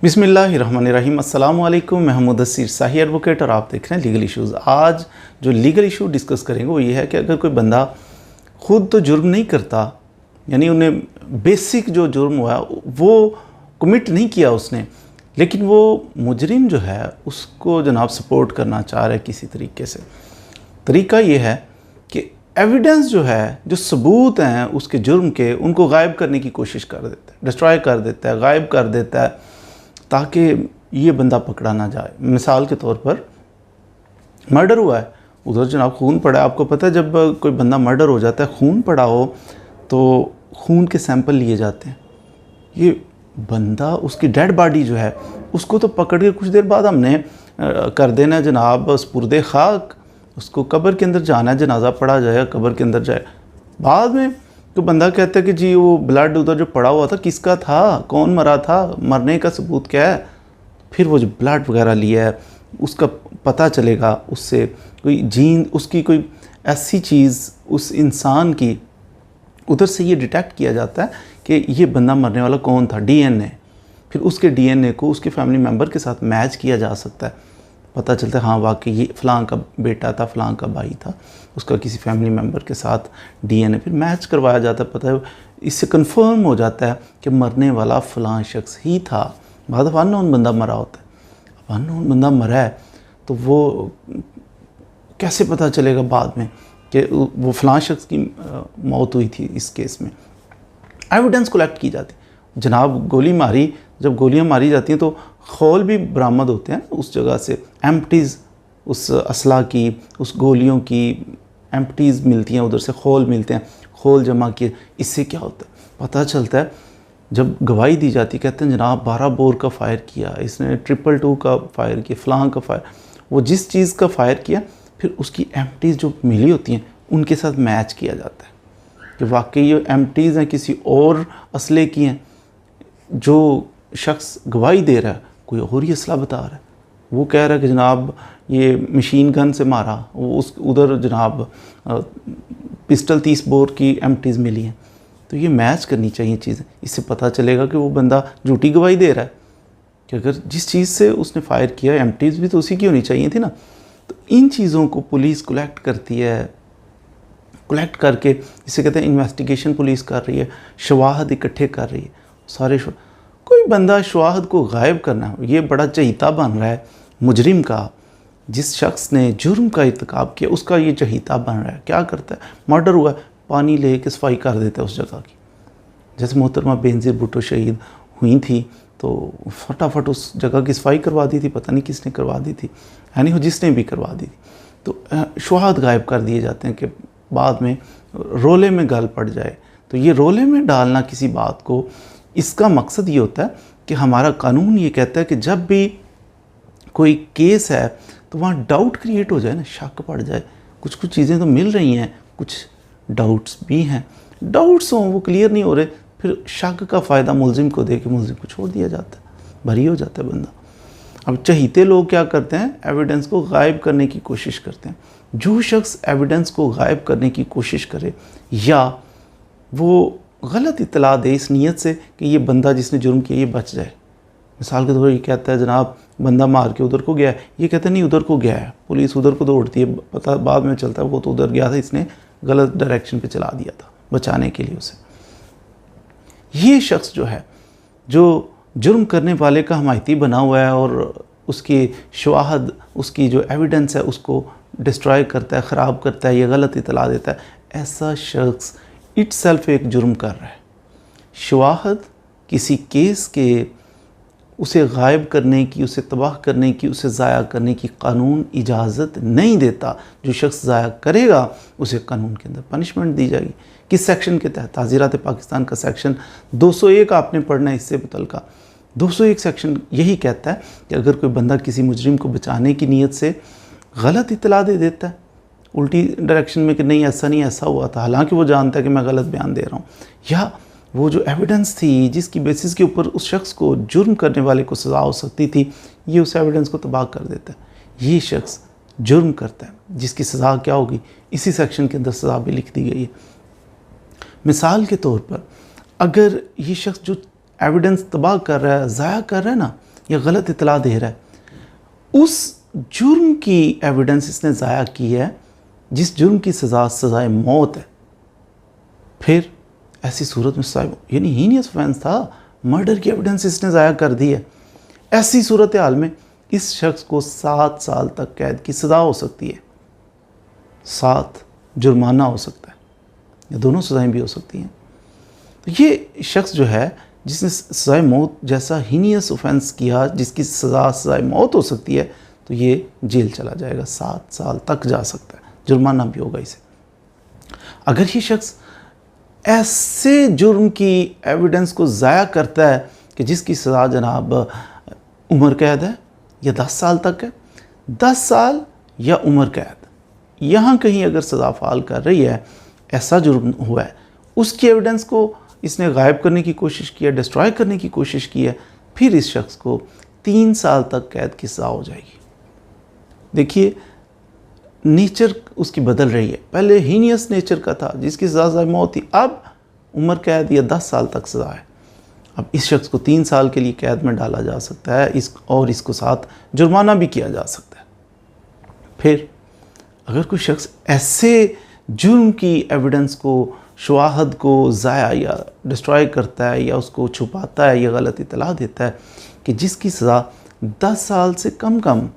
बिस्मिल्लाहिर्रहमानिर्रहीम। अस्सलामु अलैकुम। मैं मुदस्सिर शाही एडवोकेट और आप देख रहे हैं लीगल इश्यूज़। आज जो लीगल इशू डिस्कस करेंगे वो ये है कि अगर कोई बंदा खुद तो जुर्म नहीं करता, यानी उन्हें बेसिक जो जुर्म हुआ वो कमिट नहीं किया उसने, लेकिन वो मुजरिम जो है उसको जनाब सपोर्ट करना चाह रहा है किसी तरीके से। तरीका ये है कि एविडेंस जो है, जो सबूत हैं उसके जुर्म के, उनको गायब करने की कोशिश कर देता है, डिस्ट्रॉय कर देता है, गायब कर देता है ताकि ये बंदा पकड़ा ना जाए। मिसाल के तौर पर मर्डर हुआ है, उधर जनाब खून पड़ा है। आपको पता है जब कोई बंदा मर्डर हो जाता है, खून पड़ा हो तो खून के सैंपल लिए जाते हैं। ये बंदा, उसकी डेड बॉडी जो है उसको तो पकड़ के कुछ देर बाद हमने कर देना है जनाब स्पुर्दे खाक, उसको कब्र के अंदर जाना है, जनाजा पड़ा जाएगा, कब्र के अंदर जाए। बाद में तो बंदा कहता है कि जी वो ब्लड उधर जो पड़ा हुआ था किसका था, कौन मरा था, मरने का सबूत क्या है। फिर वो जो ब्लड वगैरह लिया है उसका पता चलेगा, उससे कोई जीन, उसकी कोई ऐसी चीज़ उस इंसान की, उधर से ये डिटेक्ट किया जाता है कि ये बंदा मरने वाला कौन था। डीएनए, फिर उसके डीएनए को उसके फैमिली मेम्बर के साथ मैच किया जा सकता है, पता चलता है हाँ वाकई ये फ़लाँ का बेटा था, फ़लाँ का भाई था, उसका किसी फैमिली मेम्बर के साथ डीएनए फिर मैच करवाया जाता है। पता है, इससे कंफर्म हो जाता है कि मरने वाला फ़लाँ शख्स ही था। बाद अब अननोन बंदा मरा होता है। अब अननोन बंदा मरा है तो वो कैसे पता चलेगा बाद में कि वो फ़लाँ शख्स की मौत हुई थी। इस केस में एविडेंस कलेक्ट की जाती है। जनाब गोली मारी, जब गोलियां मारी जाती हैं तो खोल भी बरामद होते हैं उस जगह से, एम्प्टीज़ उस असला की, उस गोलियों की एम्प्टीज़ मिलती हैं, उधर से खोल मिलते हैं, खोल जमा किए। इससे क्या होता है, पता चलता है जब गवाही दी जाती है, कहते हैं जनाब 12 बोर का फ़ायर किया, इसने 222 का फ़ायर किया, फ़लाँ का फ़ायर, वो जिस चीज़ का फ़ायर किया फिर उसकी एम्प्टीज़ जो मिली होती हैं उनके साथ मैच किया जाता है कि वाकई ये एम्प्टीज़ हैं किसी और असले की हैं। जो शख्स गवाही दे रहा है कोई और ही असला बता रहा है, वो कह रहा है कि जनाब ये मशीन गन से मारा, वो उस उधर जनाब पिस्टल 30 बोर की एम्प्टीज़ मिली हैं। तो ये मैच करनी चाहिए चीज़ें, इससे पता चलेगा कि वो बंदा झूठी गवाही दे रहा है कि अगर जिस चीज़ से उसने फ़ायर किया एम्प्टीज़ भी तो उसी की होनी चाहिए थी ना। तो इन चीज़ों को पुलिस कलेक्ट करती है, कलेक्ट करके इसे कहते हैं इन्वेस्टिगेशन पुलिस कर रही है, शवाहद इकट्ठे कर रही है सारे। कोई बंदा शवाहद को गायब करना, ये बड़ा चहीता बन रहा है मुजरिम का। जिस शख्स ने जुर्म का इर्तिकाब किया उसका ये चहीता बन रहा है। क्या करता है, मर्डर हुआ, पानी ले के सफाई कर देता है उस जगह की। जैसे मोहतरमा बेनज़ीर भुट्टो शहीद हुई थी तो फटाफट उस जगह की सफाई करवा दी थी, पता नहीं किसने करवा दी थी, यानी हो जिसने भी करवा दी थी। तो शवाहद गायब कर दिए जाते हैं कि बाद में रोले में गल पड़ जाए। तो ये रोले में डालना किसी बात को, इसका मकसद ये होता है कि हमारा कानून ये कहता है कि जब भी कोई केस है तो वहाँ डाउट क्रिएट हो जाए ना, शक पड़ जाए, कुछ कुछ चीज़ें तो मिल रही हैं, कुछ डाउट्स भी हैं, डाउट्स हों वो क्लियर नहीं हो रहे, फिर शक का फ़ायदा मुलजिम को दे के मुलजिम को छोड़ दिया जाता है, बरी हो जाता है बंदा। अब चहीते लोग क्या करते हैं, एविडेंस को गायब करने की कोशिश करते हैं। जो शख्स एविडेंस को गायब करने की कोशिश करे या वो गलत इत्तला दे इस नीयत से कि ये बंदा जिसने जुर्म किया ये बच जाए। मिसाल के तौर पर ये कहता है जनाब बंदा मार के उधर को गया है, ये कहता है नहीं उधर को गया है, पुलिस उधर को दौड़ती है, पता बाद में चलता है वो तो उधर गया था, इसने गलत डायरेक्शन पे चला दिया था बचाने के लिए उसे। ये शख्स जो है, जो जुर्म करने वाले का हमायती बना हुआ है और उसकी शवाहद, उसकी जो एविडेंस है उसको डिस्ट्रॉय करता है, ख़राब करता है, ये गलत इत्तला देता है, ऐसा शख्स इटसेल्फ एक जुर्म कर रहा है। शवाहद किसी केस के उसे गायब करने की, उसे तबाह करने की, उसे ज़ाया करने की कानून इजाज़त नहीं देता। जो शख्स ज़ाया करेगा उसे कानून के अंदर पनिशमेंट दी जाएगी। किस सेक्शन के तहत, ताज़ीरात पाकिस्तान का सेक्शन 201 आपने पढ़ना है इससे मुतल्लिक़। 201 सेक्शन यही कहता है कि अगर कोई बंदा किसी मुजरिम को बचाने की नीयत से गलत इत्तला दे देता है उल्टी डायरेक्शन में कि नहीं ऐसा नहीं, ऐसा हुआ था, हालांकि वो जानता है कि मैं गलत बयान दे रहा हूँ, या वो जो एविडेंस थी जिसकी बेसिस के ऊपर उस शख्स को, जुर्म करने वाले को सज़ा हो सकती थी, ये उस एविडेंस को तबाह कर देता है। ये शख्स जुर्म करता है जिसकी सज़ा क्या होगी, इसी सेक्शन के अंदर सज़ा भी लिख दी गई है। मिसाल के तौर पर अगर ये शख्स जो एविडेंस तबाह कर रहा है, ज़ाया कर रहा है ना, या गलत इतला दे रहा है, उस जुर्म की एविडेंस इसने ज़ाया की है जिस जुर्म की सज़ाए मौत है, फिर ऐसी सूरत में सज़ाए, यानी हीनियस ऑफेंस था, मर्डर की एविडेंस इसने ज़ाया कर दी है, ऐसी सूरत हाल में इस शख्स को 7 साल तक कैद की सज़ा हो सकती है, 7 जुर्माना हो सकता है, या दोनों सज़ाएं भी हो सकती हैं। तो ये शख्स जो है जिसने सज़ाए मौत जैसा हीनियस ऑफेंस किया, जिसकी सज़ाए मौत हो सकती है, तो ये जेल चला जाएगा, 7 साल तक जा सकता है, जुर्माना भी होगा इसे। अगर ये शख्स ऐसे जुर्म की एविडेंस को ज़ाया करता है कि जिसकी सज़ा जनाब उम्र कैद है या 10 साल तक है, 10 साल या उम्र कैद, यहाँ कहीं अगर सज़ा फ़ाल कर रही है, ऐसा जुर्म हुआ है, उसकी एविडेंस को इसने गायब करने की कोशिश की है, डिस्ट्रॉय करने की कोशिश की है, फिर इस शख्स को 3 साल तक कैद की सज़ा हो जाएगी। देखिए नेचर उसकी बदल रही है, पहले हीनियस नेचर का था जिसकी सज़ा मौत थी, अब उम्र कैद या 10 साल तक सज़ा है। अब इस शख्स को 3 साल के लिए कैद में डाला जा सकता है, इसको साथ जुर्माना भी किया जा सकता है। फिर अगर कोई शख्स ऐसे जुर्म की एविडेंस को, शवाहद को ज़ाया या डिस्ट्रॉय करता है, या उसको छुपाता है, या गलत इतला देता है कि जिसकी सज़ा 10 साल से कम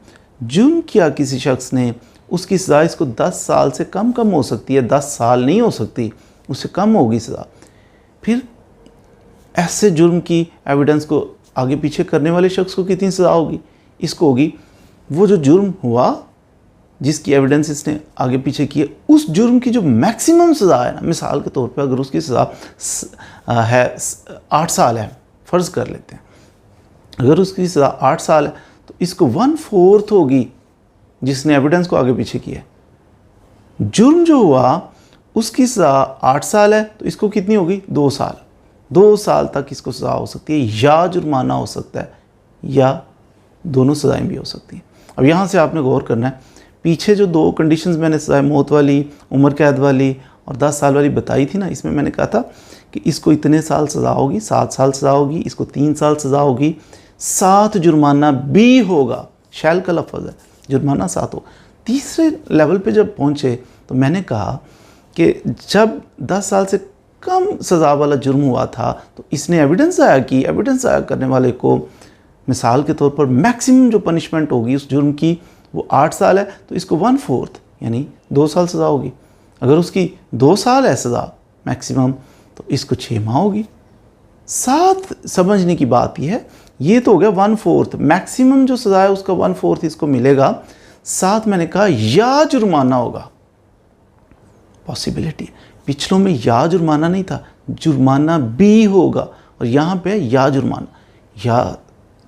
जुर्म किया किसी शख्स ने, उसकी सज़ा इसको 10 साल से कम हो सकती है, 10 साल नहीं हो सकती, उससे कम होगी सज़ा। फिर ऐसे जुर्म की एविडेंस को आगे पीछे करने वाले शख्स को कितनी सज़ा होगी? इसको होगी वो जो जुर्म हुआ जिसकी एविडेंस इसने आगे पीछे की है, उस जुर्म की जो मैक्सिमम सज़ा है ना, मिसाल के तौर पे अगर उसकी सज़ा है 8 साल है, फ़र्ज़ कर लेते हैं, अगर उसकी सज़ा 8 साल है तो इसको 1/4 होगी जिसने एविडेंस को आगे पीछे किया है। जुर्म जो हुआ उसकी सज़ा 8 साल है तो इसको कितनी होगी? 2 साल। 2 साल तक इसको सज़ा हो सकती है, या जुर्माना हो सकता है, या दोनों सज़ाएं भी हो सकती हैं। अब यहाँ से आपने गौर करना है, पीछे जो 2 कंडीशंस मैंने सज़ाए मौत वाली, उम्र कैद वाली और 10 साल वाली बताई थी ना, इसमें मैंने कहा था कि इसको इतने साल सज़ा होगी, 7 साल सज़ा होगी, इसको 3 साल सज़ा होगी, 7 जुर्माना भी होगा, शैल का लफ्ज़ है, जुर्माना 7 हो। तीसरे लेवल पे जब पहुँचे तो मैंने कहा कि जब 10 साल से कम सज़ा वाला जुर्म हुआ था तो इसने एविडेंस ज़ाया की, एविडेंस ज़ाया करने वाले को मिसाल के तौर पर मैक्सिमम जो पनिशमेंट होगी उस जुर्म की वो 8 साल है तो इसको 1/4 यानी 2 साल सज़ा होगी। अगर उसकी 2 साल है सज़ा मैक्सिमम तो इसको 6 माह होगी। 7 समझने की बात यह है, ये तो हो गया 1/4, मैक्सिमम जो सज़ा है उसका 1/4 इसको मिलेगा। 7 मैंने कहा या जुर्माना होगा, पॉसिबिलिटी। पिछलों में या जुर्माना नहीं था, जुर्माना भी होगा, और यहाँ पे या जुर्माना, या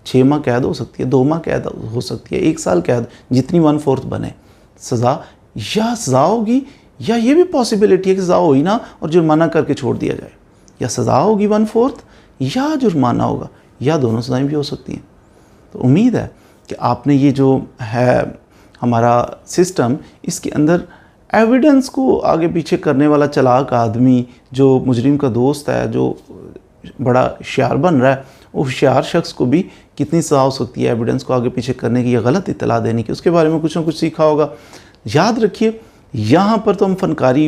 6 माह कैद हो सकती है, 2 माह कैद हो सकती है, 1 साल कैद, जितनी 1/4 बने सज़ा, या सज़ा होगी, या ये भी पॉसिबिलिटी है कि सज़ा हो ही ना और जुर्माना करके छोड़ दिया जाए, या सज़ा होगी 1/4 या जुर्माना होगा, या दोनों सज़ाएं भी हो सकती हैं। तो उम्मीद है कि आपने ये जो है हमारा सिस्टम, इसके अंदर एविडेंस को आगे पीछे करने वाला चालाक आदमी, जो मुजरिम का दोस्त है, जो बड़ा होशियार बन रहा है, वो होशियार शख्स को भी कितनी सज़ा हो सकती है एविडेंस को आगे पीछे करने की या गलत इत्तला देने की, उसके बारे में कुछ ना कुछ सीखा होगा। याद रखिए, यहाँ पर तो हम फनकारी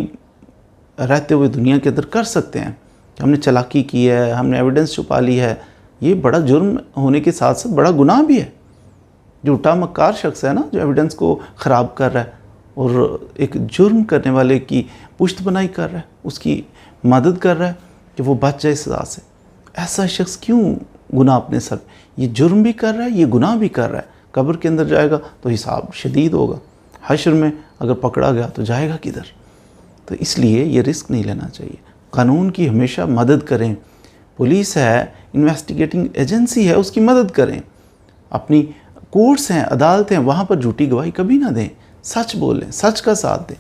रहते हुए दुनिया के अंदर कर सकते हैं, हमने चालाकी की है, हमने एविडेंस छुपा ली है, ये बड़ा जुर्म होने के साथ साथ बड़ा गुनाह भी है। झूठा मक्कार शख्स है ना, जो एविडेंस को ख़राब कर रहा है और एक जुर्म करने वाले की पुश्त बनाई कर रहा है, उसकी मदद कर रहा है कि वो बच जाए सज़ा से। ऐसा शख्स क्यों गुनाह अपने सर, ये जुर्म भी कर रहा है, ये गुनाह भी कर रहा है, कब्र के अंदर जाएगा तो हिसाब शदीद होगा, हश्र में अगर पकड़ा गया तो जाएगा किधर। तो इसलिए ये रिस्क नहीं लेना चाहिए। कानून की हमेशा मदद करें, पुलिस है, इन्वेस्टिगेटिंग एजेंसी है, उसकी मदद करें। अपनी कोर्ट्स हैं, अदालतें हैं, वहाँ पर झूठी गवाही कभी ना दें, सच बोलें, सच का साथ दें।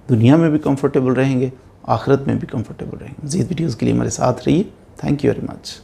दुनिया में भी कंफर्टेबल रहेंगे, आखिरत में भी कंफर्टेबल रहेंगे। मज़ीद वीडियोज़ के लिए हमारे साथ रहिए। Thank you very much.